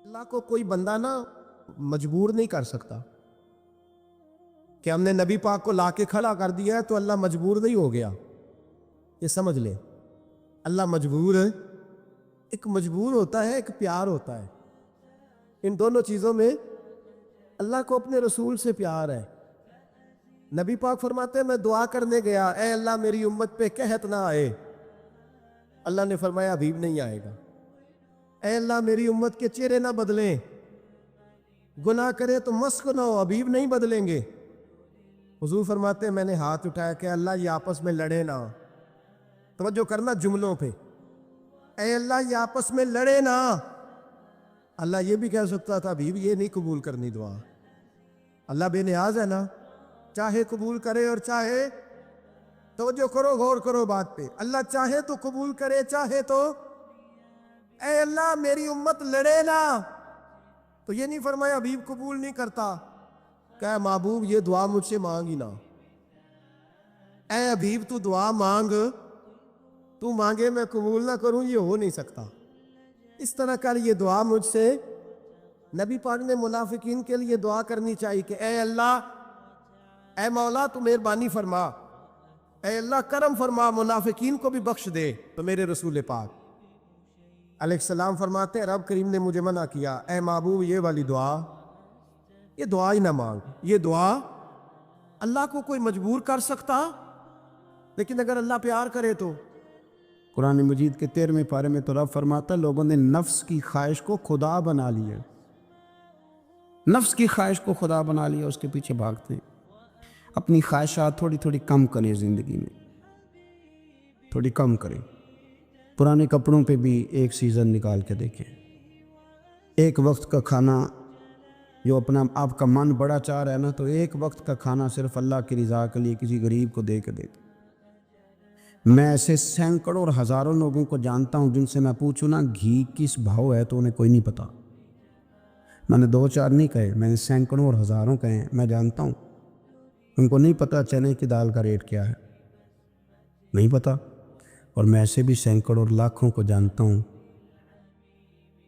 اللہ کو کوئی بندہ نا مجبور نہیں کر سکتا کہ ہم نے نبی پاک کو لا کے کھڑا کر دیا ہے تو اللہ مجبور نہیں ہو گیا. یہ سمجھ لے, اللہ مجبور ہے. ایک مجبور ہوتا ہے, ایک پیار ہوتا ہے. ان دونوں چیزوں میں اللہ کو اپنے رسول سے پیار ہے. نبی پاک فرماتے ہیں میں دعا کرنے گیا, اے اللہ میری امت پہ قحط نہ آئے. اللہ نے فرمایا ابھی نہیں آئے گا. اے اللہ میری امت کے چہرے نہ بدلیں, گناہ کرے تو مسخ نہ ہو, ابھی نہیں بدلیں گے. حضور فرماتے ہیں میں نے ہاتھ اٹھایا کہ اللہ یہ آپس میں لڑے نہ. توجہ کرنا جملوں پہ, اے اللہ یہ آپس میں لڑے نہ. اللہ یہ بھی کہہ سکتا تھا ابھی یہ نہیں قبول کرنی دعا. اللہ بے نیاز ہے نا, چاہے قبول کرے اور چاہے, توجہ کرو غور کرو بات پہ, اللہ چاہے تو قبول کرے چاہے تو, اے اللہ میری امت لڑے نہ. تو یہ نہیں فرمایا حبیب قبول نہیں کرتا, کہ محبوب یہ دعا مجھ سے مانگ ہی نہ. اے حبیب تو دعا مانگ, تو مانگے میں قبول نہ کروں, یہ ہو نہیں سکتا. اس طرح کر یہ دعا مجھ سے. نبی پاک نے منافقین کے لیے دعا کرنی چاہیے کہ اے اللہ, اے مولا تو مہربانی فرما, اے اللہ کرم فرما, منافقین کو بھی بخش دے. تو میرے رسول پاک علیہ السلام فرماتے ہیں رب کریم نے مجھے منع کیا, اے محبوب یہ والی دعا, یہ دعا ہی نہ مانگ. یہ دعا اللہ کو کوئی مجبور کر سکتا, لیکن اگر اللہ پیار کرے تو. قرآن مجید کے 13ویں پارے میں تو رب فرماتا ہے لوگوں نے نفس کی خواہش کو خدا بنا لیا. نفس کی خواہش کو خدا بنا لیا, اس کے پیچھے بھاگتے ہیں. اپنی خواہشات تھوڑی تھوڑی کم کریں زندگی میں, تھوڑی کم کریں. پرانے کپڑوں پہ بھی ایک سیزن نکال کے دیکھیں. ایک وقت کا کھانا جو اپنا آپ کا من بڑا چاہ رہا ہے نا, تو ایک وقت کا کھانا صرف اللہ کی رضا کے لیے کسی غریب کو دے کے دے. میں ایسے سینکڑوں اور ہزاروں لوگوں کو جانتا ہوں جن سے میں پوچھوں نا گھی کس بھاؤ ہے تو انہیں کوئی نہیں پتا. میں نے 2-4 نہیں کہے, میں نے سینکڑوں اور ہزاروں کہے. میں جانتا ہوں ان کو نہیں پتا چنے کی دال کا ریٹ کیا ہے, نہیں پتا. اور میں ایسے بھی سینکڑوں اور لاکھوں کو جانتا ہوں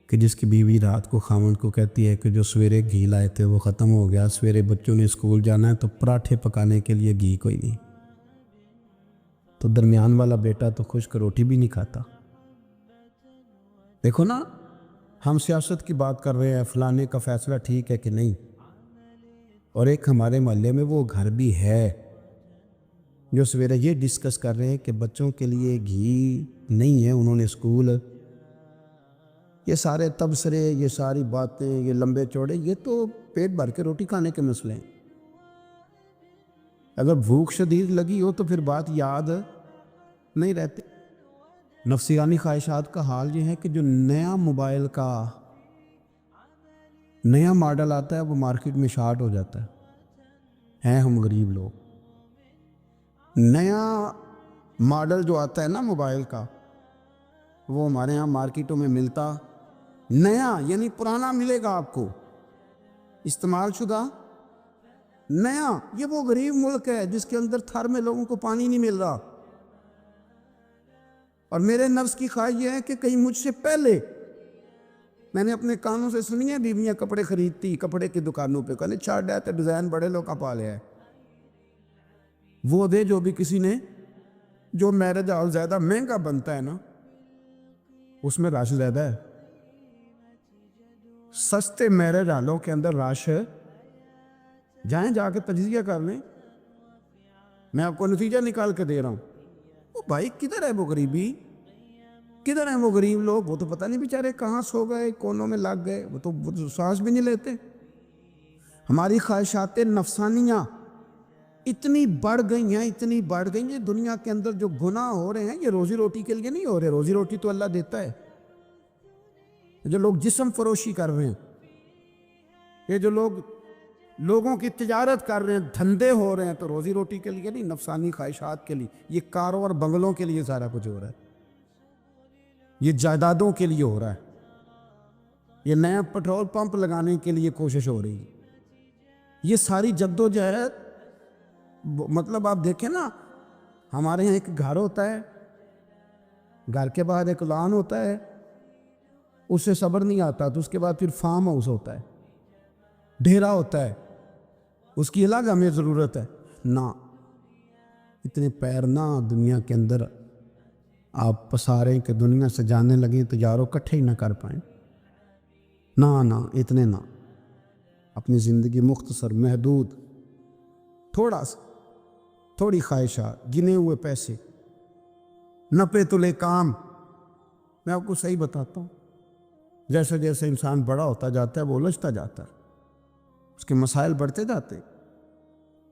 کہ جس کی بیوی رات کو خاوند کو کہتی ہے کہ جو سویرے گھی لائے تھے وہ ختم ہو گیا, سویرے بچوں نے اسکول جانا ہے تو پراٹھے پکانے کے لیے گھی کوئی نہیں. تو درمیان والا بیٹا تو خشک روٹی بھی نہیں کھاتا. دیکھو نا, ہم سیاست کی بات کر رہے ہیں, فلانے کا فیصلہ ٹھیک ہے کہ نہیں, اور ایک ہمارے محلے میں وہ گھر بھی ہے جو سویرے یہ ڈسکس کر رہے ہیں کہ بچوں کے لیے گھی نہیں ہے, انہوں نے اسکول. یہ سارے تبصرے, یہ ساری باتیں, یہ لمبے چوڑے, یہ تو پیٹ بھر کے روٹی کھانے کے مسئلے ہیں. اگر بھوک شدید لگی ہو تو پھر بات یاد نہیں رہتے. نفسیانی خواہشات کا حال یہ ہے کہ جو نیا موبائل کا نیا ماڈل آتا ہے وہ مارکیٹ میں شارٹ ہو جاتا ہے. ہم غریب لوگ, نیا ماڈل جو آتا ہے نا موبائل کا, وہ ہمارے ہاں مارکیٹوں میں ملتا نیا, یعنی پرانا ملے گا آپ کو, استعمال شدہ نیا. یہ وہ غریب ملک ہے جس کے اندر تھر میں لوگوں کو پانی نہیں مل رہا. اور میرے نفس کی خواہش یہ ہے کہ کہیں مجھ سے پہلے, میں نے اپنے کانوں سے سنی ہے بیویاں کپڑے خریدتی کپڑے کی دکانوں پہ, کہنے چھاڑ ڈیتے ڈیزائن بڑے لوگ کا پا لیا ہے, وہ دے جو بھی کسی نے. جو میرج ہال زیادہ مہنگا بنتا ہے نا اس میں رش زیادہ ہے. سستے میرج ہالوں کے اندر رش, جائیں جا کے تجزیہ کر لیں. میں آپ کو نتیجہ نکال کے دے رہا ہوں. وہ بھائی کدھر ہے وہ غریبی, کدھر ہیں وہ غریب لوگ؟ وہ تو پتہ نہیں بیچارے کہاں سو گئے, کونوں میں لگ گئے, وہ تو سانس بھی نہیں لیتے. ہماری خواہشات نفسانیاں اتنی بڑھ گئی ہیں, اتنی بڑھ گئی ہیں. دنیا کے اندر جو گناہ ہو رہے ہیں یہ روزی روٹی کے لیے نہیں ہو رہے. روزی روٹی تو اللہ دیتا ہے. جو لوگ جسم فروشی کر رہے ہیں, یہ جو لوگوں کی تجارت کر رہے ہیں, دھندے ہو رہے ہیں, تو روزی روٹی کے لیے نہیں, نفسانی خواہشات کے لیے. یہ کاروں اور بنگلوں کے لیے سارا کچھ ہو رہا ہے, یہ جائیدادوں کے لیے ہو رہا ہے, یہ نیا پیٹرول پمپ لگانے کے لیے کوشش ہو رہی ہے. یہ ساری جدوجہد, مطلب آپ دیکھیں نا, ہمارے یہاں ایک گھر ہوتا ہے, گھر کے باہر ایک لان ہوتا ہے, اس سے صبر نہیں آتا تو اس کے بعد پھر فارم ہاؤس ہوتا ہے، ڈھیرا ہوتا ہے، اس کی الگ ہمیں ضرورت ہے نہ۔ اتنے پیر نہ دنیا کے اندر آپ پساریں کہ دنیا سے جانے لگیں تو یارو کٹھے ہی نہ کر پائیں، نہ اتنے نہ۔ اپنی زندگی مختصر، محدود، تھوڑا سا، تھوڑی خواہشات، گنے ہوئے پیسے، نپے تلے کام۔ میں آپ کو صحیح بتاتا ہوں، جیسے جیسے انسان بڑا ہوتا جاتا ہے وہ الجھتا جاتا ہے، اس کے مسائل بڑھتے جاتے ہیں۔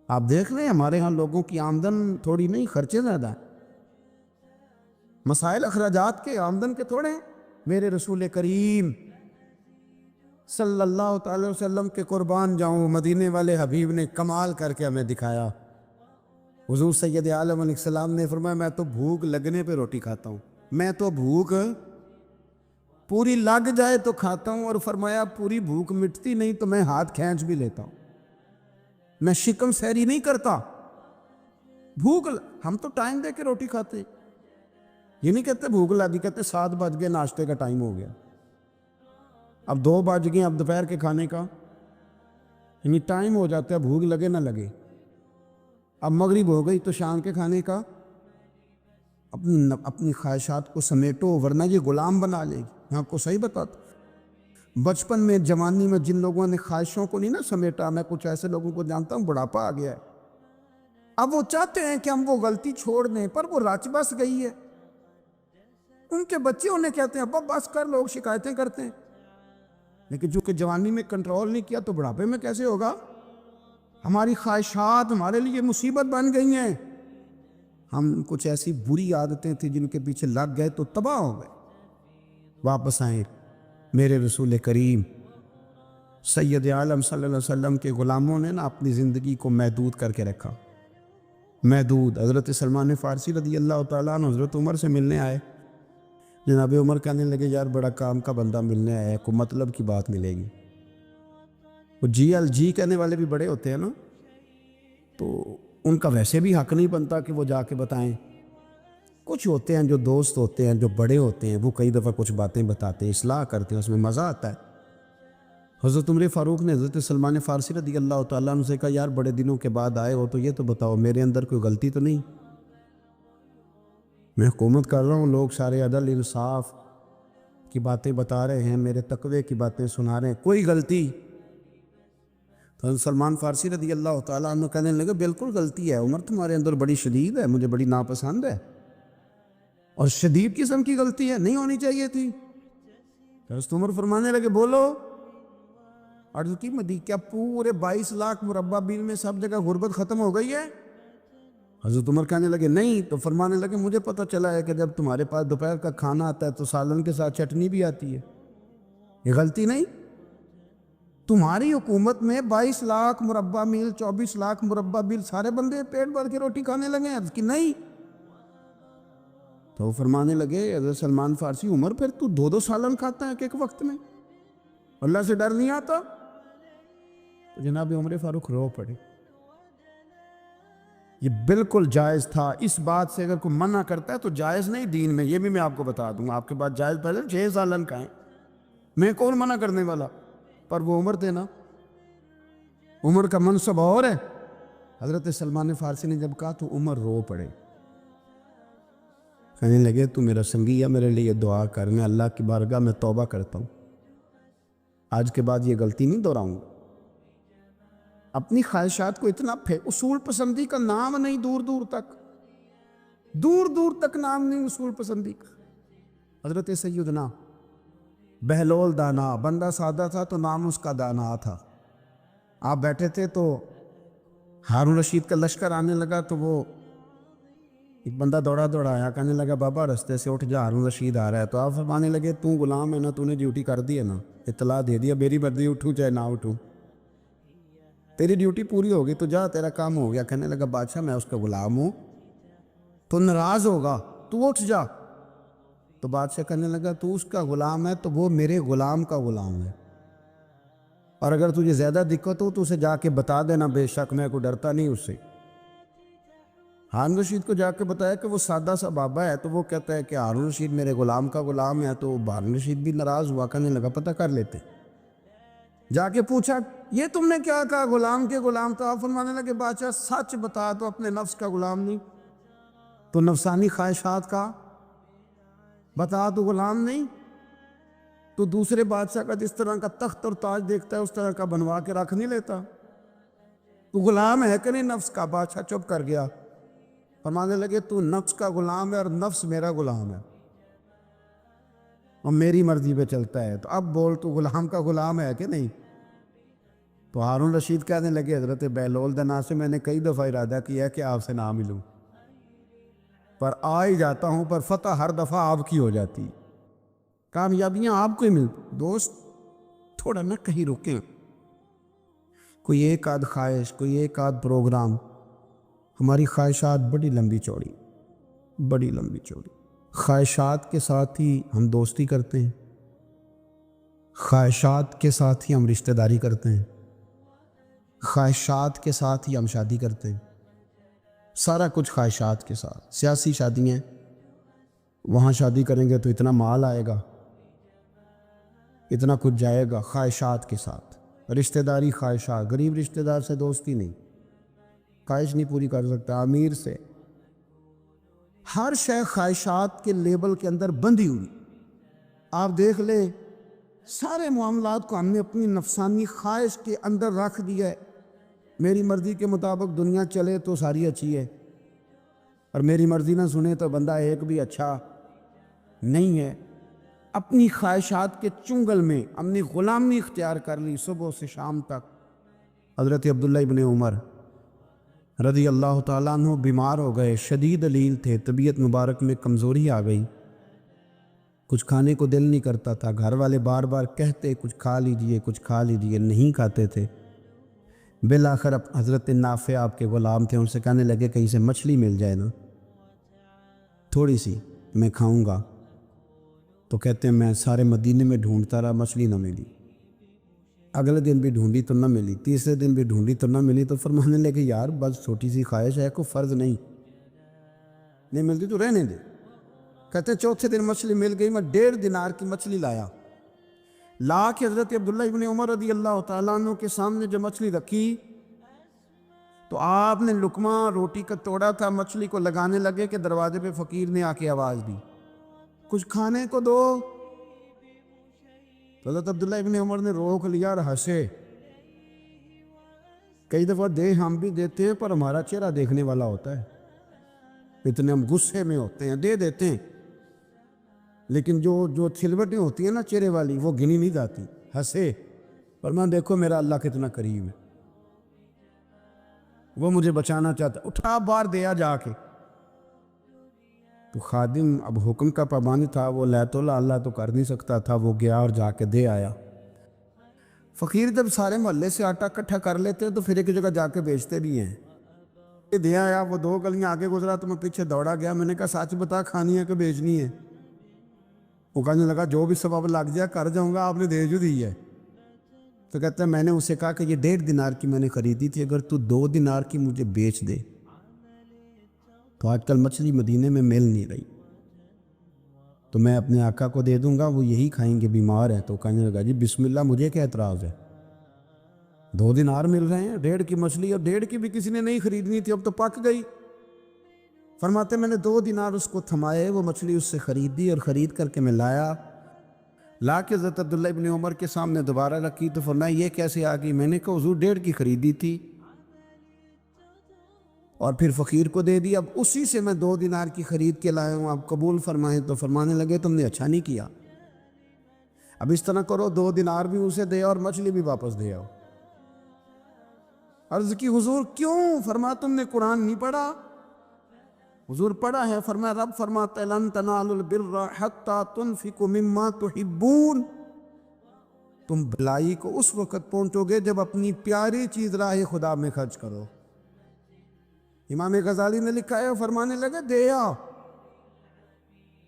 آپ دیکھ لیں ہمارے ہاں لوگوں کی آمدن تھوڑی نہیں، خرچے زیادہ ہیں، مسائل اخراجات کے، آمدن کے تھوڑے ہیں۔ میرے رسول کریم صلی اللہ تعالی وسلم کے قربان جاؤں، مدینے والے حبیب نے کمال کر کے ہمیں دکھایا۔ حضور سید عالم علیہ السلام نے فرمایا میں تو بھوک لگنے پہ روٹی کھاتا ہوں، میں تو بھوک پوری لگ جائے تو کھاتا ہوں، اور فرمایا پوری بھوک مٹتی نہیں تو میں ہاتھ کھینچ بھی لیتا ہوں، میں شکم سیری نہیں کرتا۔ ہم تو ٹائم دے کے روٹی کھاتے، یہ نہیں کہتے بھوک لگی، کہتے 7 بج گئے، ناشتے کا ٹائم ہو گیا، اب 2 بج گئے، اب دوپہر کے کھانے کا، یعنی ٹائم ہو جاتا ہے، بھوک لگے نہ لگے۔ اب مغرب ہو گئی تو شام کے کھانے کا، اپنی خواہشات کو سمیٹو ورنہ یہ غلام بنا لے گی۔ میں آپ کو صحیح بتاتا، بچپن میں، جوانی میں جن لوگوں نے خواہشوں کو نہیں سمیٹا، میں کچھ ایسے لوگوں کو جانتا ہوں بڑھاپا آ گیا ہے، اب وہ چاہتے ہیں کہ ہم وہ غلطی چھوڑ دیں، پر وہ رچ بس گئی ہے۔ ان کے بچے انہیں کہتے ہیں ابا بس کر، لوگ شکایتیں کرتے ہیں، لیکن چونکہ جوانی میں کنٹرول نہیں کیا تو بڑھاپے میں کیسے ہوگا؟ ہماری خواہشات ہمارے لیے مصیبت بن گئی ہیں۔ ہم کچھ ایسی بری عادتیں تھیں جن کے پیچھے لگ گئے تو تباہ ہو گئے۔ واپس آئیں، میرے رسول کریم سید عالم صلی اللہ علیہ وسلم کے غلاموں نے نا اپنی زندگی کو محدود کر کے رکھا، محدود۔ حضرت سلمان فارسی رضی اللہ تعالیٰ عنہ حضرت عمر سے ملنے آئے، جناب عمر کہنے لگے یار بڑا کام کا بندہ ملنے آیا ہے، کوئی مطلب کی بات ملے گی۔ وہ جی کہنے والے بھی بڑے ہوتے ہیں نا، تو ان کا ویسے بھی حق نہیں بنتا کہ وہ جا کے بتائیں۔ کچھ ہوتے ہیں جو دوست ہوتے ہیں، جو بڑے ہوتے ہیں، وہ کئی دفعہ کچھ باتیں بتاتے ہیں، اصلاح کرتے ہیں، اس میں مزہ آتا ہے۔ حضرت عمر فاروق نے حضرت سلمان فارسی رضی اللہ تعالیٰ عنہ سے کہا یار بڑے دنوں کے بعد آئے ہو تو یہ تو بتاؤ میرے اندر کوئی غلطی تو نہیں؟ میں حکومت کر رہا ہوں، لوگ سارے عدل انصاف کی باتیں بتا رہے ہیں، میرے تقوی کی باتیں سنا رہے ہیں، کوئی غلطی؟ تو حضرت سلمان فارسی رضی اللہ تعالیٰ عنہ کہنے لگے بالکل غلطی ہے عمر، تمہارے اندر بڑی شدید ہے، مجھے بڑی ناپسند ہے، اور شدید قسم کی غلطی ہے، نہیں ہونی چاہیے تھی۔ حضرت عمر فرمانے لگے بولو۔ عرض کی مدی کیا پورے 22 لاکھ مربع میل میں سب جگہ غربت ختم ہو گئی ہے؟ حضرت عمر کہنے لگے نہیں، تو فرمانے لگے مجھے پتہ چلا ہے کہ جب تمہارے پاس دوپہر کا کھانا آتا ہے تو سالن کے ساتھ چٹنی بھی آتی ہے، یہ غلطی نہیں؟ تمہاری حکومت میں 22 لاکھ مربع میل، 24 لاکھ مربع میل سارے بندے پیٹ بھر کے روٹی کھانے لگے ہیں؟ عرض کی نہیں۔ تو فرمانے لگے حضرت سلمان فارسی عمر پھر تو 2 سالن کھاتا ہے کہ ایک وقت میں، اللہ سے ڈر نہیں آتا؟ تو جناب عمر فاروق رو پڑے۔ یہ بالکل جائز تھا، اس بات سے اگر کوئی منع کرتا ہے تو جائز نہیں دین میں، یہ بھی میں آپ کو بتا دوں، آپ کے پاس جائز پہلے 6 سالن کھائیں، میں کون منع کرنے والا؟ پر وہ عمر تھے نا، عمر کا منصب اور ہے۔ حضرت سلمان فارسی نے جب کہا تو عمر رو پڑے، کہنے لگے تو میرا سنگی ہے، میرے لیے دعا کر، میں اللہ کی بارگاہ میں توبہ کرتا ہوں، آج کے بعد یہ غلطی نہیں دہراؤں گا۔ اپنی خواہشات کو اتنا اصول پسندی کا نام نہیں، دور دور تک نام نہیں اصول پسندی کا۔ حضرت سیدنا بہلول دانا، بندہ سادہ تھا تو نام اس کا دانا تھا۔ آپ بیٹھے تھے تو ہارون رشید کا لشکر آنے لگا تو وہ ایک بندہ دوڑا آیا، کہنے لگا بابا رستے سے اٹھ جا، ہارون رشید آ رہا ہے۔ تو آپ فرمانے لگے تو غلام ہے نا، تو نے ڈیوٹی کر دی ہے نا، اطلاع دے دیا، میری مرضی اٹھوں چاہے نہ اٹھوں، تیری ڈیوٹی پوری ہوگی تو جا، تیرا کام ہو گیا۔ کہنے لگا بادشاہ میں اس کا غلام ہوں، تو ناراض ہوگا، تو اٹھ جا۔ تو بادشاہ کہنے لگا تو اس کا غلام ہے تو وہ میرے غلام کا غلام ہے، اور اگر تجھے زیادہ دقت ہو تو اسے جا کے بتا دینا، بے شک میں کو ڈرتا نہیں اس سے۔ ہارون رشید کو جا کے بتایا کہ وہ سادہ سا بابا ہے، تو وہ کہتا ہے کہ ہارون رشید میرے غلام کا غلام ہے، تو ہارون رشید بھی ناراض ہوا، کہنے لگا پتہ کر لیتے۔ جا کے پوچھا یہ تم نے کیا کہا، غلام کے غلام؟ تو آپ فرمانے لگے بادشاہ سچ بتا، تو اپنے نفس کا غلام نہیں، تو نفسانی خواہشات کا بتا، تو غلام نہیں، تو دوسرے بادشاہ کا جس طرح کا تخت اور تاج دیکھتا ہے اس طرح کا بنوا کے رکھ نہیں لیتا، تو غلام ہے کہ نہیں نفس کا؟ بادشاہ چپ کر گیا۔ فرمانے لگے تو نفس کا غلام ہے اور نفس میرا غلام ہے اور میری مرضی پہ چلتا ہے، تو اب بول تو غلام کا غلام ہے کہ نہیں؟ تو ہارون رشید کہنے لگے حضرت بہلول دنا سے میں نے کئی دفعہ ارادہ کیا ہے کہ آپ سے نہ ملوں، پر آ ہی جاتا ہوں، پر فتح ہر دفعہ آپ کی ہو جاتی، کامیابیاں آپ کو ہی ملتی۔ دوست تھوڑا نہ کہیں رکیں، کوئی ایک آدھ خواہش، کوئی ایک آدھ پروگرام، ہماری خواہشات بڑی لمبی چوڑی، بڑی لمبی چوڑی۔ خواہشات کے ساتھ ہی ہم دوستی کرتے ہیں، خواہشات کے ساتھ ہی ہم رشتہ داری کرتے ہیں، خواہشات کے ساتھ ہی ہم شادی کرتے ہیں، سارا کچھ خواہشات کے ساتھ۔ سیاسی شادی ہیں، وہاں شادی کریں گے تو اتنا مال آئے گا، اتنا کچھ جائے گا، خواہشات کے ساتھ۔ رشتہ داری خواہشات، غریب رشتہ دار سے دوستی نہیں، خواہش نہیں پوری کر سکتا، امیر سے۔ ہر شے خواہشات کے لیبل کے اندر بندھی ہوئی۔ آپ دیکھ لیں سارے معاملات کو ہم نے اپنی نفسانی خواہش کے اندر رکھ دیا ہے۔ میری مرضی کے مطابق دنیا چلے تو ساری اچھی ہے، اور میری مرضی نہ سنے تو بندہ ایک بھی اچھا نہیں ہے۔ اپنی خواہشات کے چنگل میں ہم نے غلامی اختیار کر لی صبح سے شام تک۔ حضرت عبداللہ ابن عمر رضی اللہ تعالیٰ عنہ بیمار ہو گئے، شدید علیل تھے، طبیعت مبارک میں کمزوری آ گئی، کچھ کھانے کو دل نہیں کرتا تھا، گھر والے بار بار کہتے کچھ کھا لیجئے، کچھ کھا لیجئے، نہیں کھاتے تھے۔ بالآخر حضرت نافع آپ کے غلام تھے، ان سے کہنے لگے کہیں سے مچھلی مل جائے نا تھوڑی سی، میں کھاؤں گا۔ تو کہتے ہیں میں سارے مدینے میں ڈھونڈتا رہا، مچھلی نہ ملی، اگلے دن بھی ڈھونڈی تو نہ ملی، تیسرے دن بھی ڈھونڈی تو نہ ملی، تو فرمانے لگے یار بس چھوٹی سی خواہش ہے، کوئی فرض نہیں ملتی تو رہنے دے۔ کہتے ہیں چوتھے دن مچھلی مل گئی، میں 1.5 دینار کی مچھلی لایا، لا کے حضرت عبداللہ ابن عمر رضی اللہ تعالیٰ عنہ کے سامنے جو مچھلی رکھی تو آپ نے لقمہ روٹی کا توڑا تھا، مچھلی کو لگانے لگے کہ دروازے پہ فقیر نے آ کے آواز دی کچھ کھانے کو دو۔ تو حضرت عبداللہ ابن عمر نے روک لیا اور ہنسے۔ کئی دفعہ دے ہم بھی دیتے ہیں پر ہمارا چہرہ دیکھنے والا ہوتا ہے، اتنے ہم غصے میں ہوتے ہیں، دے دیتے ہیں، لیکن جو کھلوٹیں ہوتی ہیں نا چہرے والی وہ گنی نہیں جاتی۔ ہنسے، فرمایا دیکھو میرا اللہ کتنا قریب ہے، وہ مجھے بچانا چاہتا، اٹھا بار دیا جا کے۔ تو خادم اب حکم کا پابند تھا، وہ لیت اللہ تو کر نہیں سکتا تھا، وہ گیا اور جا کے دے آیا۔ فقیر جب سارے محلے سے آٹا اکٹھا کر لیتے ہیں تو پھر ایک جگہ جا کے بیچتے بھی ہیں۔ یہ دے آیا، وہ 2 گلیاں آگے گزرا تو میں پیچھے دوڑا گیا، میں نے کہا سچ بتا کھانی ہے کہ بیچنی ہے؟ وہ کہنے لگا جو بھی سبب لگ جائے کر جاؤں گا، آپ نے دے جو دی ہے۔ تو کہتا ہے میں نے اسے کہا کہ یہ 1.5 دینار کی میں نے خریدی تھی، اگر تو 2 دینار کی مجھے بیچ دے تو آج کل مچھلی مدینے میں مل نہیں رہی، تو میں اپنے آقا کو دے دوں گا، وہ یہی کھائیں گے، بیمار ہے۔ تو کہنے لگا جی بسم اللہ، مجھے کیا اعتراض ہے، 2 دینار مل رہے ہیں، 1.5 کی مچھلی، اور 1.5 کی بھی کسی نے نہیں خریدنی تھی، اب تو پک گئی۔ فرماتے میں نے 2 دینار اس کو تھمائے، وہ مچھلی اس سے خریدی اور خرید کر کے میں لایا، لا کے حضرت عبداللہ ابن عمر کے سامنے دوبارہ رکھی تو فرمایا یہ کیسے آ گئی؟ میں نے کہا حضور 1.5 کی خریدی تھی اور پھر فقیر کو دے دی، اب اسی سے میں 2 دینار کی خرید کے لایا ہوں، آپ قبول فرمائیں۔ تو فرمانے لگے تم نے اچھا نہیں کیا، اب اس طرح کرو 2 دینار بھی اسے دے اور مچھلی بھی واپس دے آؤ۔ عرض کی حضور کیوں؟ فرمایا تم نے قرآن نہیں پڑھا؟ حضور پڑھا ہے، فرمایا رب فرماتا ہے لن تنالوا البر حتی تنفقوا مما تحبون، تم بھلائی کو اس وقت پہنچو گے جب اپنی پیاری چیز راہ خدا میں خرچ کرو۔ امام غزالی نے لکھا ہے، فرمانے لگے دے آ،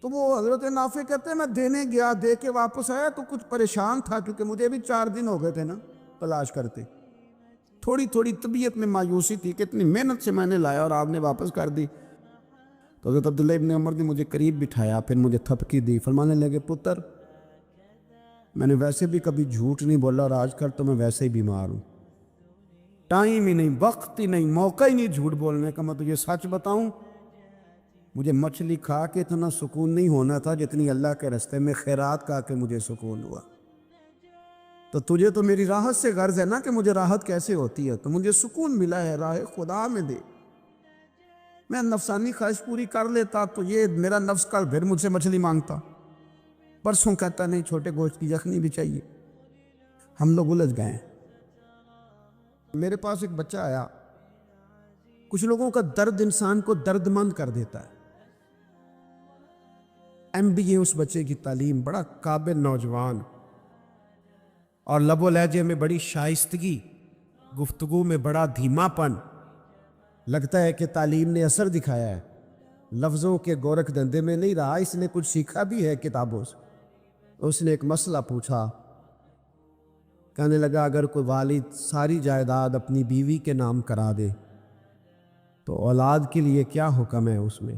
تو وہ حضرت نافع کہتے ہیں میں دینے گیا، دے کے واپس آیا تو کچھ پریشان تھا کیونکہ مجھے بھی 4 دن ہو گئے تھے نا تلاش کرتے، تھوڑی تھوڑی طبیعت میں مایوسی تھی کہ اتنی محنت سے میں نے لایا اور آپ نے واپس کر دی. تو حضرت عبداللہ ابن عمر نے مجھے قریب بٹھایا, پھر مجھے تھپکی دی, فرمانے لگے پتر میں نے ویسے بھی کبھی جھوٹ نہیں بولا اور آج کل تو میں ویسے ہی بیمار ہوں, ٹائم ہی نہیں, وقت ہی نہیں, موقع ہی نہیں جھوٹ بولنے کا. میں تجھے سچ بتاؤں, مجھے مچھلی کھا کے اتنا سکون نہیں ہونا تھا جتنی اللہ کے راستے میں خیرات کھا کے مجھے سکون ہوا. تو تجھے تو میری راحت سے غرض ہے نا کہ مجھے راحت کیسے ہوتی ہے, تو مجھے سکون ملا ہے راہ خدا میں دے. میں نفسانی خواہش پوری کر لیتا تو یہ میرا نفس کل پھر مجھ سے مچھلی مانگتا, پرسوں کہتا نہیں چھوٹے گوشت کی یخنی بھی چاہیے. ہم لوگ الجھ گئے. میرے پاس ایک بچہ آیا, کچھ لوگوں کا درد انسان کو درد مند کر دیتا ہے. MBA اس بچے کی تعلیم, بڑا قابل نوجوان, اور لب و لہجے میں بڑی شائستگی, گفتگو میں بڑا دھیما پن. لگتا ہے کہ تعلیم نے اثر دکھایا ہے, لفظوں کے گورکھ دھندے میں نہیں رہا, اس نے کچھ سیکھا بھی ہے کتابوں سے. اس نے ایک مسئلہ پوچھا, کہنے لگا اگر کوئی والد ساری جائیداد اپنی بیوی کے نام کرا دے تو اولاد کے لیے کیا حکم ہے اس میں؟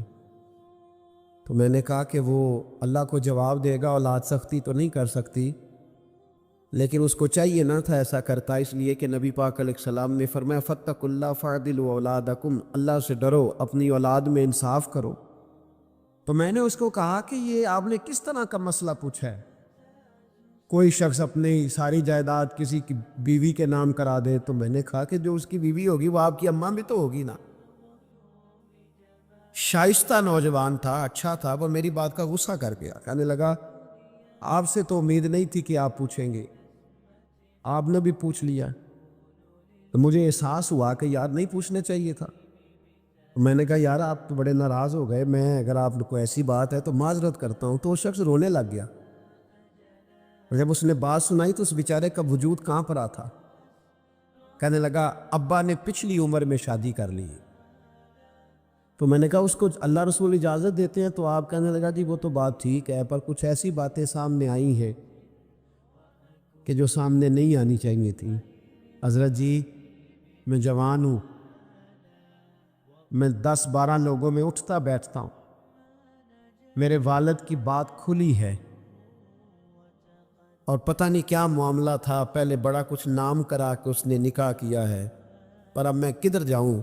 تو میں نے کہا کہ وہ اللہ کو جواب دے گا, اولاد سختی تو نہیں کر سکتی, لیکن اس کو چاہیے نہ تھا ایسا کرتا, اس لیے کہ نبی پاک علیہ السلام نے فرمایا فاتقوا اللہ فاعدلوا اولادکم, اللہ سے ڈرو, اپنی اولاد میں انصاف کرو. تو میں نے اس کو کہا کہ یہ آپ نے کس طرح کا مسئلہ پوچھا ہے؟ کوئی شخص اپنی ساری جائیداد کسی کی بیوی کے نام کرا دے. تو میں نے کہا کہ جو اس کی بیوی ہوگی وہ آپ کی اماں بھی تو ہوگی نا. شائستہ نوجوان تھا, اچھا تھا, وہ میری بات کا غصہ کر گیا. کہنے لگا آپ سے تو امید نہیں تھی کہ آپ پوچھیں گے, آپ نے بھی پوچھ لیا. تو مجھے احساس ہوا کہ یار نہیں پوچھنا چاہیے تھا. میں نے کہا یار آپ تو بڑے ناراض ہو گئے, میں اگر آپ کو ایسی بات ہے تو معذرت کرتا ہوں. تو وہ شخص رونے لگ گیا. جب اس نے بات سنائی تو اس بیچارے کا وجود کہاں پر آ تھا. کہنے لگا ابا نے پچھلی عمر میں شادی کر لی. تو میں نے کہا اس کو اللہ رسول اجازت دیتے ہیں؟ تو آپ کہنے لگا جی وہ تو بات ٹھیک ہے, پر کچھ ایسی باتیں سامنے آئی ہیں کہ جو سامنے نہیں آنی چاہیے تھی. حضرت جی میں جوان ہوں, میں 10-12 لوگوں میں اٹھتا بیٹھتا ہوں, میرے والد کی بات کھلی ہے, اور پتہ نہیں کیا معاملہ تھا, پہلے بڑا کچھ نام کرا کہ اس نے نکاح کیا ہے, پر اب میں کدھر جاؤں,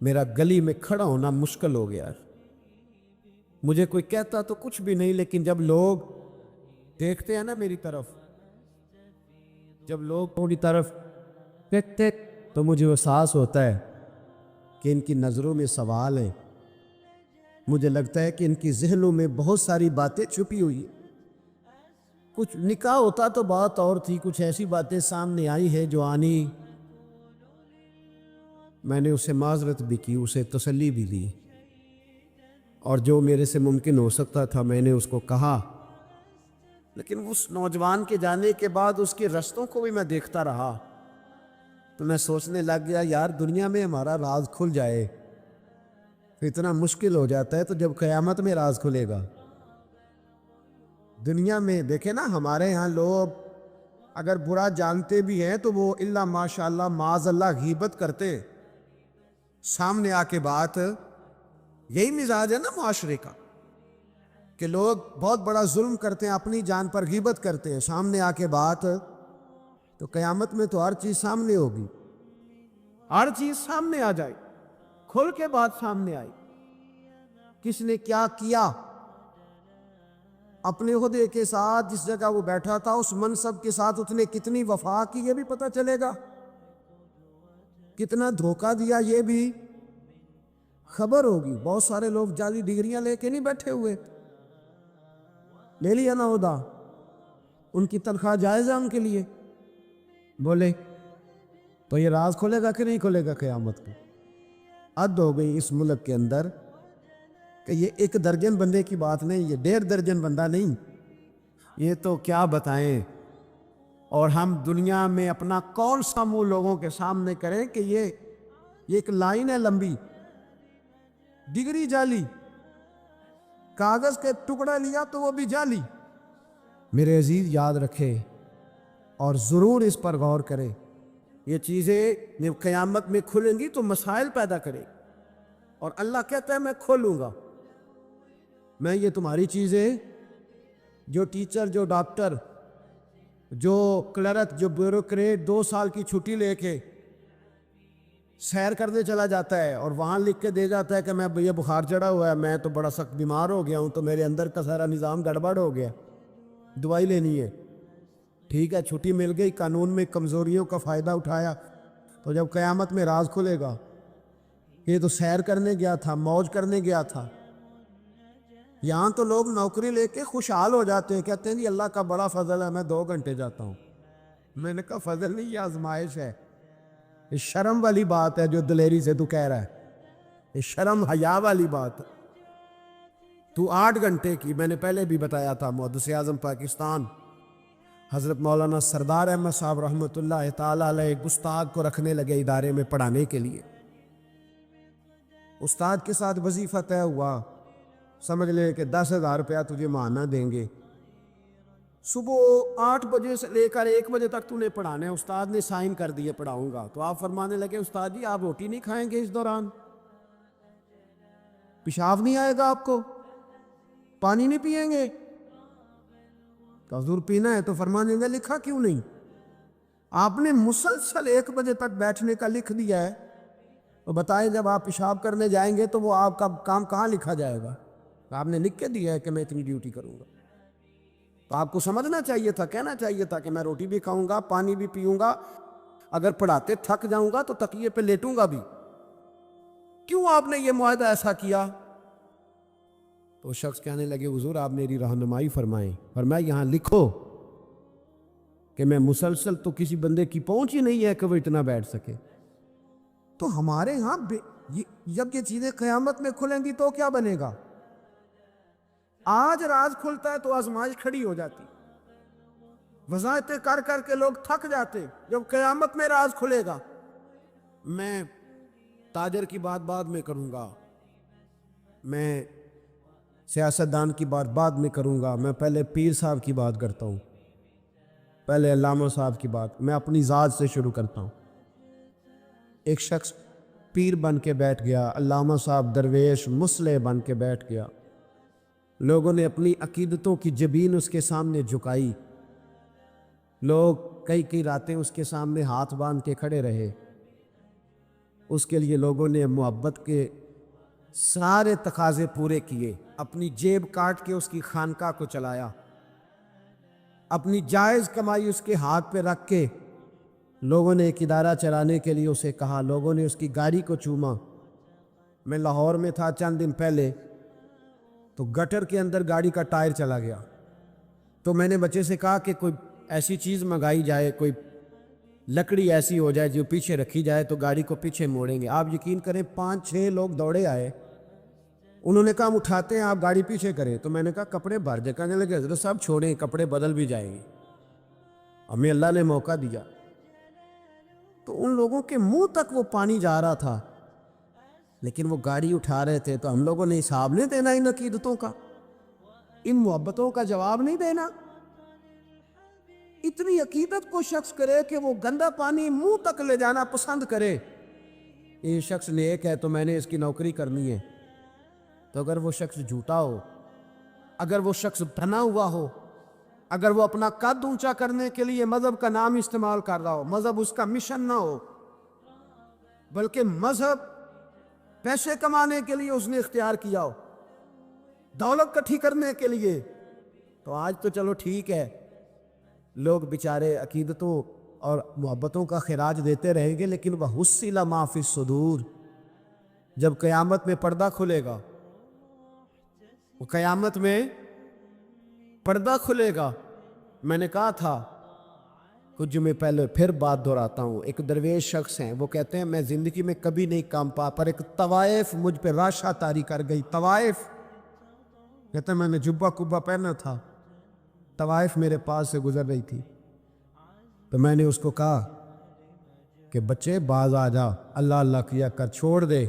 میرا گلی میں کھڑا ہونا مشکل ہو گیا. مجھے کوئی کہتا تو کچھ بھی نہیں, لیکن جب لوگ دیکھتے ہیں نا میری طرف, جب لوگ میری طرف دیکھتے تو مجھے احساس ہوتا ہے کہ ان کی نظروں میں سوال ہے. مجھے لگتا ہے کہ ان کی ذہنوں میں بہت ساری باتیں چھپی ہوئی. کچھ نکاح ہوتا تو بات اور تھی, کچھ ایسی باتیں سامنے آئی ہیں جو آنی. میں نے اسے معذرت بھی کی, اسے تسلی بھی دی, اور جو میرے سے ممکن ہو سکتا تھا میں نے اس کو کہا. لیکن اس نوجوان کے جانے کے بعد اس کے رستوں کو بھی میں دیکھتا رہا, تو میں سوچنے لگ گیا یار دنیا میں ہمارا راز کھل جائے تو اتنا مشکل ہو جاتا ہے, تو جب قیامت میں راز کھلے گا. دنیا میں دیکھیں نا, ہمارے ہاں لوگ اگر برا جانتے بھی ہیں تو وہ الا ماشاء اللہ معاذ اللہ غیبت کرتے, سامنے آ کے بات. یہی مزاج ہے نا معاشرے کا کہ لوگ بہت بڑا ظلم کرتے ہیں, اپنی جان پر غیبت کرتے ہیں, سامنے آ کے بات. تو قیامت میں تو ہر چیز سامنے ہوگی, ہر چیز سامنے آ جائے, کھل کے بات سامنے آئی. کس نے کیا کیا اپنے عہدے کے ساتھ, جس جگہ وہ بیٹھا تھا اس منصب کے ساتھ اس نے کتنی وفا کی یہ بھی پتہ چلے گا, کتنا دھوکہ دیا یہ بھی خبر ہوگی. بہت سارے لوگ جعلی ڈگریاں لے کے نہیں بیٹھے ہوئے, لے لیا نہ عہدہ, ان کی تنخواہ جائز ہے ان کے لیے. بولے تو یہ راز کھلے گا کہ نہیں کھلے گا قیامت کو؟ حد ہو گئی اس ملک کے اندر کہ یہ 1 درجن بندے کی بات نہیں, یہ 1.5 درجن بندہ نہیں, یہ تو کیا بتائیں. اور ہم دنیا میں اپنا کون سا منہ لوگوں کے سامنے کریں کہ یہ ایک لائن ہے لمبی, ڈگری جعلی, کاغذ کے ٹکڑا لیا تو وہ بھی جعلی. میرے عزیز یاد رکھے اور ضرور اس پر غور کرے یہ چیزیں جب قیامت میں کھلیں گی تو مسائل پیدا کرے، اور اللہ کہتا ہے میں کھولوں گا، میں یہ تمہاری چیزیں، جو ٹیچر، جو ڈاکٹر، جو کلرک، جو بیوروکریٹ 2 سال کی چھٹی لے کے سیر کرنے چلا جاتا ہے اور وہاں لکھ کے دے جاتا ہے کہ میں یہ بخار چڑھا ہوا ہے، میں تو بڑا سخت بیمار ہو گیا ہوں، تو میرے اندر کا سارا نظام گڑبڑ ہو گیا، دوائی لینی ہے، ٹھیک ہے چھٹی مل گئی، قانون میں کمزوریوں کا فائدہ اٹھایا، تو جب قیامت میں راز کھلے گا، یہ تو سیر کرنے گیا تھا، موج کرنے گیا تھا۔ یہاں تو لوگ نوکری لے کے خوشحال ہو جاتے ہیں، کہتے ہیں جی اللہ کا بڑا فضل ہے، میں 2 گھنٹے جاتا ہوں۔ میں نے کہا فضل نہیں، یہ آزمائش ہے، یہ شرم والی بات ہے جو دلیری سے تو کہہ رہا ہے، یہ شرم حیا والی بات ہے۔ تو 8 گھنٹے کی، میں نے پہلے بھی بتایا تھا، محدث اعظم پاکستان حضرت مولانا سردار احمد صاحب رحمۃ اللہ تعالی علیہ ایک استاد کو رکھنے لگے ادارے میں پڑھانے کے لیے۔ استاد کے ساتھ وظیفہ طے ہوا، سمجھ لے کہ 10,000 روپیہ تجھے ماہانہ دیں گے، صبح 8 بجے سے لے کر 1 بجے تک تو نے پڑھانا ہے۔ استاد نے سائن کر دیے پڑھاؤں گا، تو آپ فرمانے لگے استاد جی آپ روٹی نہیں کھائیں گے اس دوران؟ پیشاب نہیں آئے گا آپ کو؟ پانی نہیں پیئیں گے؟ تو حضور پینا ہے، تو فرمانے لگے لکھا کیوں نہیں؟ آپ نے مسلسل 1 بجے تک بیٹھنے کا لکھ دیا ہے، تو بتائیں جب آپ پیشاب کرنے جائیں گے تو وہ آپ کا کام کہاں لکھا جائے گا؟ آپ نے لکھ کے دیا ہے کہ میں اتنی ڈیوٹی کروں گا، تو آپ کو سمجھنا چاہیے تھا، کہنا چاہیے تھا کہ میں روٹی بھی کھاؤں گا، پانی بھی پیوں گا، اگر پڑھاتے تھک جاؤں گا تو تکیے پہ لیٹوں گا بھی۔ کیوں آپ نے یہ معاہدہ ایسا کیا؟ تو شخص کہنے لگے حضور آپ میری رہنمائی فرمائیں، اور میں یہاں لکھو کہ میں مسلسل، تو کسی بندے کی پہنچ ہی نہیں ہے کہ وہ اتنا بیٹھ سکے۔ تو ہمارے ہاں جب یہ چیزیں قیامت میں کھلیں گی تو کیا بنے گا؟ آج راز کھلتا ہے تو آزمائش کھڑی ہو جاتی، وظائفیں کر کر کے لوگ تھک جاتے، جب قیامت میں راز کھلے گا۔ میں تاجر کی بات بعد میں کروں گا، میں سیاستدان کی بات بعد میں کروں گا، میں پہلے پیر صاحب کی بات کرتا ہوں، پہلے علامہ صاحب کی بات، میں اپنی ذات سے شروع کرتا ہوں۔ ایک شخص پیر بن کے بیٹھ گیا، علامہ صاحب درویش مصلح بن کے بیٹھ گیا، لوگوں نے اپنی عقیدتوں کی جبین اس کے سامنے جھکائی، لوگ کئی راتیں اس کے سامنے ہاتھ باندھ کے کھڑے رہے، اس کے لیے لوگوں نے محبت کے سارے تقاضے پورے کیے، اپنی جیب کاٹ کے اس کی خانقاہ کو چلایا، اپنی جائز کمائی اس کے ہاتھ پہ رکھ کے لوگوں نے ایک ادارہ چلانے کے لیے اسے کہا، لوگوں نے اس کی گاڑی کو چوما۔ میں لاہور میں تھا چند دن پہلے، تو گٹر کے اندر گاڑی کا ٹائر چلا گیا، تو میں نے بچے سے کہا کہ کوئی ایسی چیز منگائی جائے، کوئی لکڑی ایسی ہو جائے جو پیچھے رکھی جائے تو گاڑی کو پیچھے موڑیں گے۔ آپ یقین کریں 5-6 لوگ دوڑے آئے، انہوں نے کہا ہم اٹھاتے ہیں، آپ گاڑی پیچھے کریں۔ تو میں نے کہا کپڑے بھر جائے، کہنے لگے حضرت صاحب چھوڑیں، کپڑے بدل بھی جائیں گے، ہمیں اللہ نے موقع دیا۔ تو ان لوگوں کے منہ تک وہ پانی جا رہا تھا، لیکن وہ گاڑی اٹھا رہے تھے، تو ہم لوگوں نے حساب نہیں دینا ان عقیدتوں کا، ان محبتوں کا جواب نہیں دینا۔ اتنی عقیدت کو شخص کرے کہ وہ گندا پانی منہ تک لے جانا پسند کرے، یہ شخص نیک ہے تو میں نے اس کی نوکری کرنی ہے۔ تو اگر وہ شخص جھوٹا ہو، اگر وہ شخص بنا ہوا ہو، اگر وہ اپنا قد اونچا کرنے کے لیے مذہب کا نام استعمال کر رہا ہو، مذہب اس کا مشن نہ ہو، بلکہ مذہب پیسے کمانے کے لیے اس نے اختیار کیا ہو، دولت کٹھی کرنے کے لیے، تو آج تو چلو ٹھیک ہے، لوگ بیچارے عقیدتوں اور محبتوں کا خراج دیتے رہیں گے، لیکن وَحُصِّلَ مَا فِي الصُّدُورِ، جب قیامت میں پردہ کھلے گا، وہ قیامت میں پردہ کھلے گا۔ میں نے کہا تھا کچھ جمعے پہلے، پھر بات دہراتا ہوں، ایک درویش شخص ہیں، وہ کہتے ہیں میں زندگی میں کبھی نہیں کام پا، پر ایک طوائف مجھ پہ راشا طاری کر گئی۔ طوائف کہتے ہیں میں نے جبہ کبہ پہنا تھا، طوائف میرے پاس سے گزر رہی تھی، تو میں نے اس کو کہا کہ بچے باز آ جا، اللہ اللہ کیا کر، چھوڑ دے۔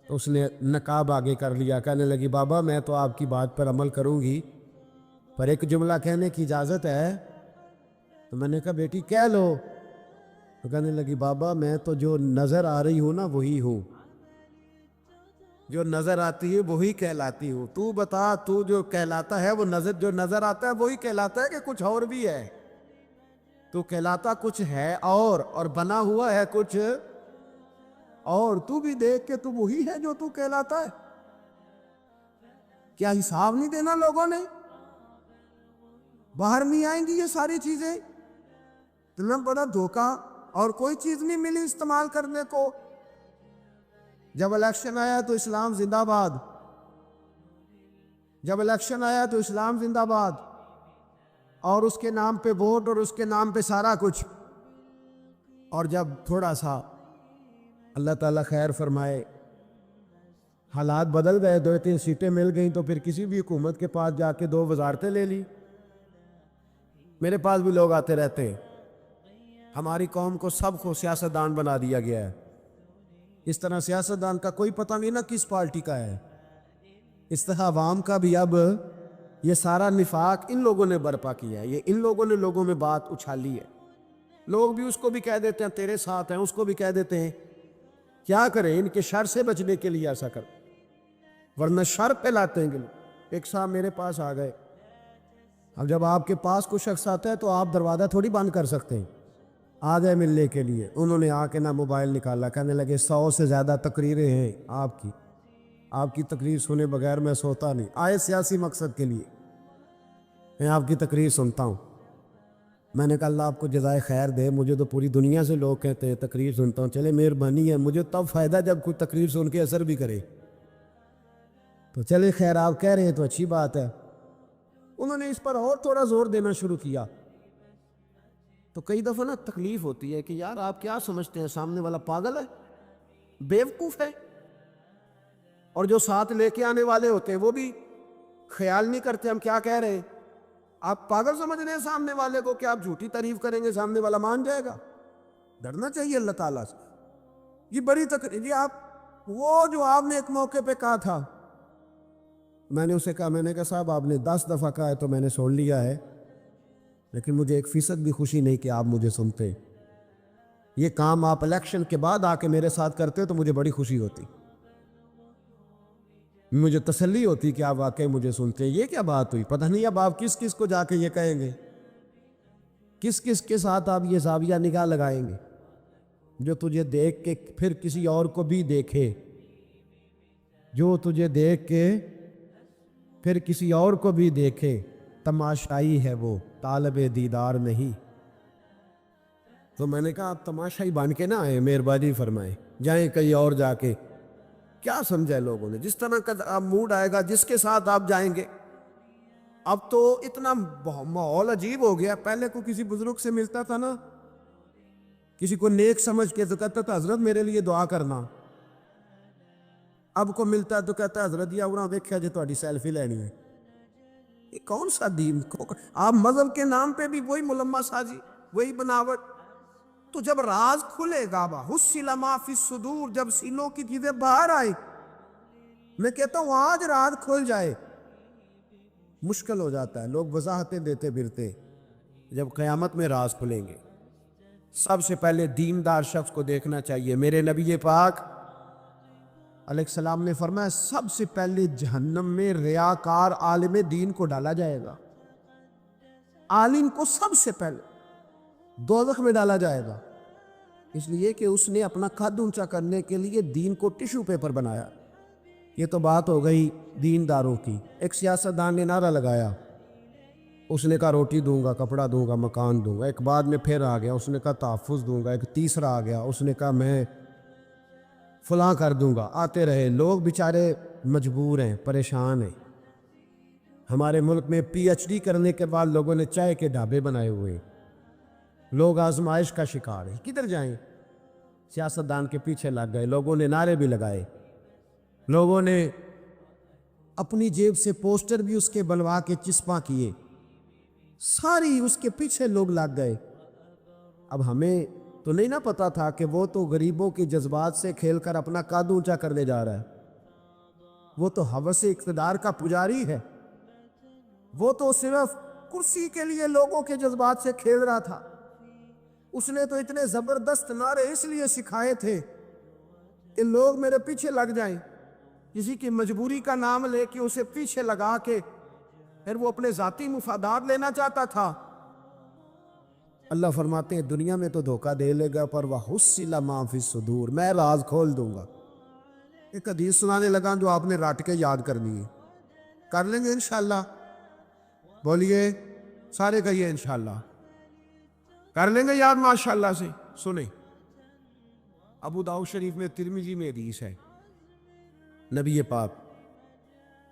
تو اس نے نقاب آگے کر لیا، کہنے لگی بابا میں تو آپ کی بات پر عمل کروں گی، پر ایک جملہ کہنے کی اجازت ہے؟ تو میں نے کہا بیٹی کہہ لو۔ تو کہنے لگی بابا میں تو جو نظر آ رہی ہوں نا وہی ہوں، جو نظر آتی ہے وہی کہلاتی ہوں، تو بتا تو جو کہلاتا ہے وہ جو نظر آتا ہے وہی کہلاتا ہے کہ کچھ اور بھی ہے؟ تو کہلاتا کچھ ہے اور بنا ہوا ہے کچھ اور، تو بھی دیکھ کے تو وہی ہے جو تو کہلاتا ہے۔ کیا حساب نہیں دینا لوگوں نے؟ باہر نہیں آئیں گی یہ ساری چیزیں؟ تمہیں بڑا دھوکہ، اور کوئی چیز نہیں ملی استعمال کرنے کو۔ جب الیکشن آیا تو اسلام زندہ باد، جب الیکشن آیا تو اسلام زندہ باد، اور اس کے نام پہ ووٹ اور اس کے نام پہ سارا کچھ۔ اور جب تھوڑا سا اللہ تعالیٰ خیر فرمائے حالات بدل گئے، 2-3 سیٹیں مل گئیں، تو پھر کسی بھی حکومت کے پاس جا کے 2 وزارتیں لے لی۔ میرے پاس بھی لوگ آتے رہتے ہیں، ہماری قوم کو سب کو سیاستدان بنا دیا گیا ہے۔ اس طرح سیاستدان کا کوئی پتہ نہیں نا کس پارٹی کا ہے۔ اس طرح عوام کا بھی اب یہ سارا نفاق ان لوگوں نے برپا کیا ہے، یہ ان لوگوں نے لوگوں میں بات اچھالی ہے۔ لوگ بھی اس کو بھی کہہ دیتے ہیں تیرے ساتھ ہیں، اس کو بھی کہہ دیتے ہیں۔ کیا کریں؟ ان کے شر سے بچنے کے لیے ایسا کر، ورنہ شر پھیلاتے ہیں۔ ایک صاحب میرے پاس آ گئے۔ اب جب آپ کے پاس کوئی شخص آتا ہے تو آپ دروازہ تھوڑی بند کر سکتے ہیں، آ گئے ملنے کے لیے۔ انہوں نے آ کے نہ موبائل نکالا، کہنے لگے 100 سے زیادہ تقریریں ہیں آپ کی تقریر سنے بغیر میں سوتا نہیں۔ آئے سیاسی مقصد کے لیے، میں آپ کی تقریر سنتا ہوں۔ میں نے کہا اللہ آپ کو جزائے خیر دے، مجھے تو پوری دنیا سے لوگ کہتے ہیں تقریر سنتا ہوں، چلے مہربانی ہے، مجھے تب فائدہ جب کوئی تقریر سن کے اثر بھی کرے، تو چلے خیر آپ کہہ رہے ہیں تو اچھی بات ہے۔ انہوں نے اس پر اور تھوڑا زور دینا شروع کیا، تو کئی دفعہ نا تکلیف ہوتی ہے کہ یار آپ کیا سمجھتے ہیں سامنے والا پاگل ہے، بیوقوف ہے؟ اور جو ساتھ لے کے آنے والے ہوتے ہیں وہ بھی خیال نہیں کرتے ہم کیا کہہ رہے ہیں۔ آپ پاگل سمجھ رہے ہیں سامنے والے کو کہ آپ جھوٹی تعریف کریں گے سامنے والا مان جائے گا؟ ڈرنا چاہیے اللہ تعالیٰ سے۔ یہ بڑی تقریر، یہ آپ وہ جو آپ نے ایک موقع پہ کہا تھا، میں نے اسے کہا، میں نے کہا صاحب آپ نے 10 دفعہ کہا ہے تو میں نے سن لیا ہے، لیکن مجھے 1% بھی خوشی نہیں کہ آپ مجھے سنتے۔ یہ کام آپ الیکشن کے بعد آ کے میرے ساتھ کرتے تو مجھے بڑی خوشی ہوتی، مجھے تسلی ہوتی کہ آپ واقعی مجھے سنتے۔ یہ کیا بات ہوئی؟ پتہ نہیں اب آپ کس کس کو جا کے یہ کہیں گے، کس کس کے ساتھ آپ یہ زاویہ نگاہ لگائیں گے جو تجھے دیکھ کے پھر کسی اور کو بھی دیکھے، جو تجھے دیکھ کے پھر کسی اور کو بھی دیکھے۔ تماشائی ہے وہ، طالب دیدار نہیں۔ تو میں نے کہا آپ تماشائی بن کے نہ آئے، مہربانی فرمائیں، جائیں کہیں اور جا کے۔ کیا سمجھا ہے لوگوں نے؟ جس طرح کا آپ موڈ آئے گا، جس کے ساتھ آپ جائیں گے۔ اب تو اتنا ماحول عجیب ہو گیا، پہلے کو کسی بزرگ سے ملتا تھا نا، کسی کو نیک سمجھ کے تو کہتا تھا حضرت میرے لیے دعا کرنا۔ اب کو ملتا ہے تو کہتا ہے حضرت یہ اوراں دیکھا جی تہاڈی سیلفی لینی ہے۔ یہ کون سا دین؟ آپ مذہب کے نام پہ بھی وہی ملمہ سازی، وہی بناوٹ۔ تو جب راز کھلے گا، حُصِّلَ مَا فِی الصُّدُورِ، جب سینوں کی چیزیں باہر آئیں، میں کہتا ہوں آج راز کھل جائے، مشکل ہو جاتا ہے، لوگ وضاحتیں دیتے پھرتے۔ جب قیامت میں راز کھلیں گے، سب سے پہلے دیندار شخص کو دیکھنا چاہیے۔ میرے نبی پاک علیہ السلام نے فرمایا سب سے پہلے جہنم میں ریاکار عالم دین کو ڈالا جائے گا۔ عالم کو سب سے پہلے دوزخ میں ڈالا جائے گا، اس لیے کہ اس نے اپنا قد اونچا کرنے کے لیے دین کو ٹیشو پیپر بنایا۔ یہ تو بات ہو گئی دینداروں کی۔ ایک سیاستدان نے نعرہ لگایا، اس نے کہا روٹی دوں گا، کپڑا دوں گا، مکان دوں گا۔ ایک بعد میں پھر آ گیا، اس نے کہا تحفظ دوں گا۔ ایک تیسرا آ گیا، اس نے کہا میں فلاں کر دوں گا۔ آتے رہے لوگ، بیچارے مجبور ہیں، پریشان ہیں۔ ہمارے ملک میں PhD کرنے کے بعد لوگوں نے چائے کے ڈھابے بنائے ہوئے ہیں، لوگ آزمائش کا شکار ہیں۔ کدھر جائیں؟ سیاستدان کے پیچھے لگ گئے، لوگوں نے نعرے بھی لگائے، لوگوں نے اپنی جیب سے پوسٹر بھی اس کے بنوا کے چسپاں کیے، ساری اس کے پیچھے لوگ لگ گئے۔ اب ہمیں تو نہیں نہ پتا تھا کہ وہ تو غریبوں کے جذبات سے کھیل کر اپنا قد اونچا کرنے جا رہا ہے، وہ تو ہوس اقتدار کا پجاری ہے، وہ تو صرف کرسی کے لیے لوگوں کے جذبات سے کھیل رہا تھا۔ اس نے تو اتنے زبردست نعرے اس لیے سکھائے تھے کہ لوگ میرے پیچھے لگ جائیں. کسی کی مجبوری کا نام لے کے اسے پیچھے لگا کے پھر وہ اپنے ذاتی مفادات لینا چاہتا تھا. اللہ فرماتے ہیں دنیا میں تو دھوکہ دے لے گا پر وَحُصِّلَ مَا فِي الصُّدُورِ، میں راز کھول دوں گا. ایک حدیث سنانے لگا جو آپ نے رٹ کے یاد کرنی ہے. کر لیں گے انشاءاللہ؟ بولیے سارے کہیے انشاءاللہ. کر لیں گے یاد ماشاءاللہ سے. سنیں، ابو داؤد شریف میں، ترمذی میں حدیث ہے. نبی پاک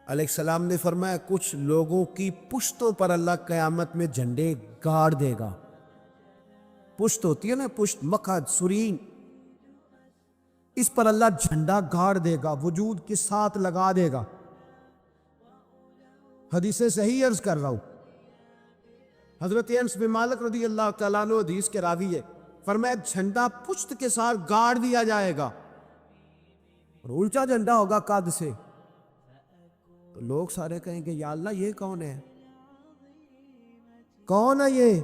علیہ السلام نے فرمایا کچھ لوگوں کی پشتوں پر اللہ قیامت میں جھنڈے گاڑ دے گا. پشت ہوتی ہے نا، پشت، مقعد، سرین، اس پر اللہ جھنڈا گاڑ دے گا، وجود کے ساتھ لگا دے گا. حدیث صحیح عرض کر رہا ہوں. حضرت انس بن مالک رضی اللہ تعالیٰ عنہ حدیث کے راوی ہے، فرمایا جھنڈا پشت کے ساتھ گاڑ دیا جائے گا اور الٹا جھنڈا ہوگا قد سے. تو لوگ سارے کہیں گے یا اللہ یہ کون ہے، کون ہے یہ؟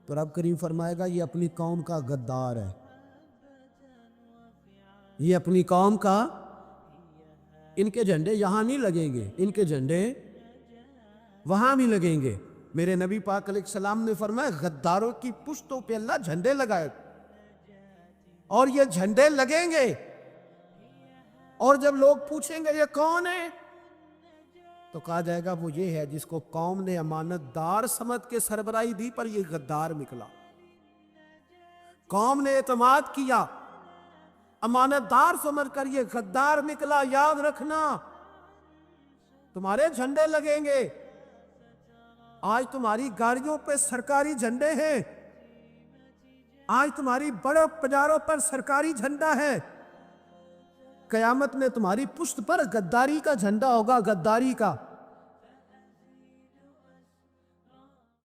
تو رب کریم فرمائے گا یہ اپنی قوم کا غدار ہے، یہ اپنی قوم کا. ان کے جھنڈے یہاں نہیں لگیں گے، ان کے جھنڈے وہاں بھی لگیں گے. میرے نبی پاک علیہ السلام نے فرمایا غداروں کی پشتوں پہ اللہ جھنڈے لگائے اور یہ جھنڈے لگیں گے. اور جب لوگ پوچھیں گے یہ کون ہے تو کہا جائے گا وہ یہ ہے جس کو قوم نے امانت دار سمجھ کے سربراہی دی پر یہ غدار نکلا. قوم نے اعتماد کیا، امانت دار سمجھ کر یہ غدار نکلا. یاد رکھنا تمہارے جھنڈے لگیں گے. آج تمہاری گاڑیوں پہ سرکاری جھنڈے ہیں، آج تمہاری بڑے بازاروں پر سرکاری جھنڈا ہے. قیامت میں تمہاری پشت پر غداری کا جھنڈا ہوگا، غداری کا.